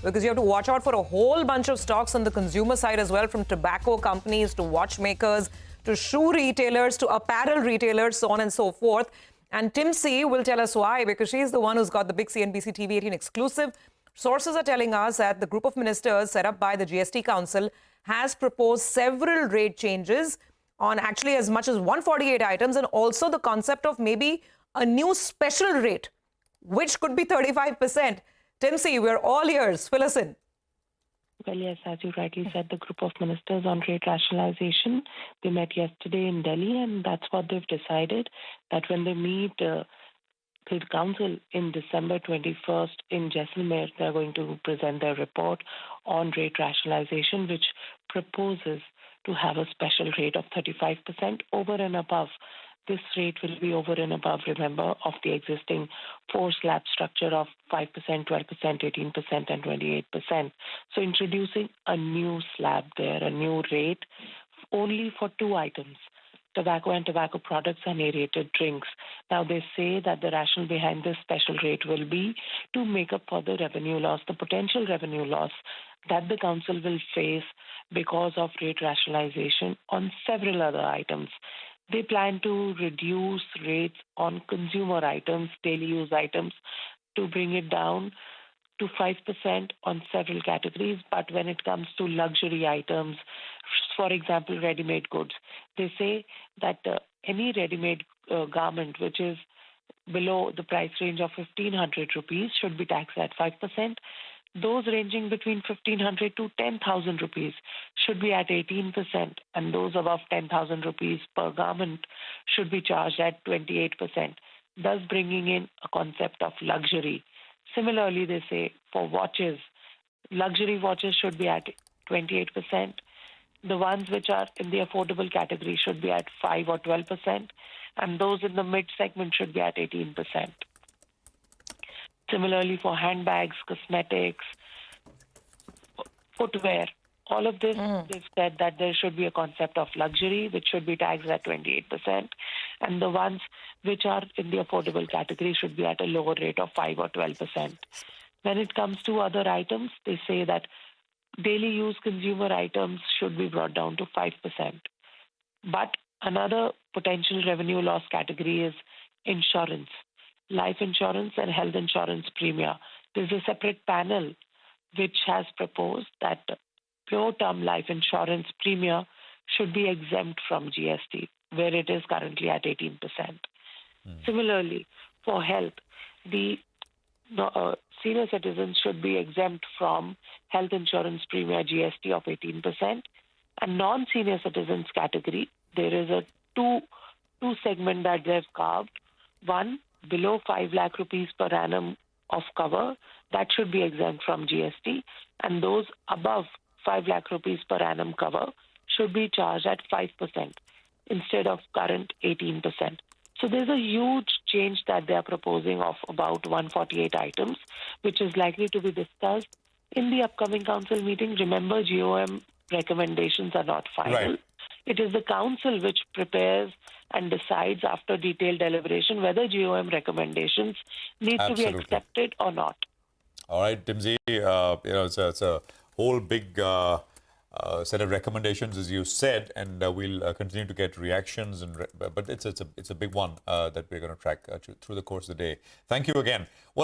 because you have to watch out for a whole bunch of stocks on the consumer side as well, from tobacco companies to watchmakers to shoe retailers to apparel retailers, so on and so forth. And Timsy will tell us why, because she's the one who's got the big CNBC TV18 exclusive. Sources are telling us that the group of ministers set up by the GST Council has proposed several rate changes on actually as much as 148 items, and also the concept of maybe a new special rate, which could be 35%. Timsy, we're all ears. Fill us in. Well, yes, as you rightly said, the group of ministers on rate rationalization, they met yesterday in Delhi, and that's what they've decided, that when they meet the council in December 21st in Jaisalmer, they're going to present their report on rate rationalization, which proposes to have a special rate of 35% over and above. This rate will be over and above, remember, of the existing four slab structure of 5%, 12%, 18%, and 28%. So introducing a new slab there, a new rate, only for two items: tobacco and tobacco products and aerated drinks. Now, they say that the rationale behind this special rate will be to make up for the revenue loss, the potential revenue loss that the council will face because of rate rationalization on several other items. They plan to reduce rates on consumer items, daily use items, to bring it down to 5% on several categories. But when it comes to luxury items, for example, ready-made goods, they say that any ready-made garment which is below the price range of 1,500 rupees should be taxed at 5%. Those ranging between 1,500 to 10,000 rupees should be at 18%, and those above 10,000 rupees per garment should be charged at 28%, thus bringing in a concept of luxury. Similarly, they say for watches, luxury watches should be at 28%. The ones which are in the affordable category should be at 5 or 12%, and those in the mid-segment should be at 18%. Similarly, for handbags, cosmetics, footwear, all of this, they've said that there should be a concept of luxury, which should be taxed at 28%, and the ones which are in the affordable category should be at a lower rate of 5 or 12%. When it comes to other items, they say that daily use consumer items should be brought down to 5%. But another potential revenue loss category is insurance. Life insurance and health insurance premia. There's a separate panel which has proposed that pure term life insurance premia should be exempt from GST, where it is currently at 18%. Similarly, for health, the senior citizens should be exempt from health insurance premia GST of 18%. And non-senior citizens category, there is a two segment that they've carved. One, below 5 lakh rupees per annum of cover, that should be exempt from GST, and those above 5 lakh rupees per annum cover should be charged at 5% instead of current 18%. So there's a huge change that they are proposing of about 148 items, which is likely to be discussed in the upcoming council meeting. Remember, GoM recommendations are not final. Right. It is the council which prepares and decides after detailed deliberation whether GoM recommendations need to be accepted or not. All right, Timsy, it's a whole big set of recommendations, as you said, and we'll continue to get reactions. But it's a big one that we're going to track through the course of the day. Thank you again. Well.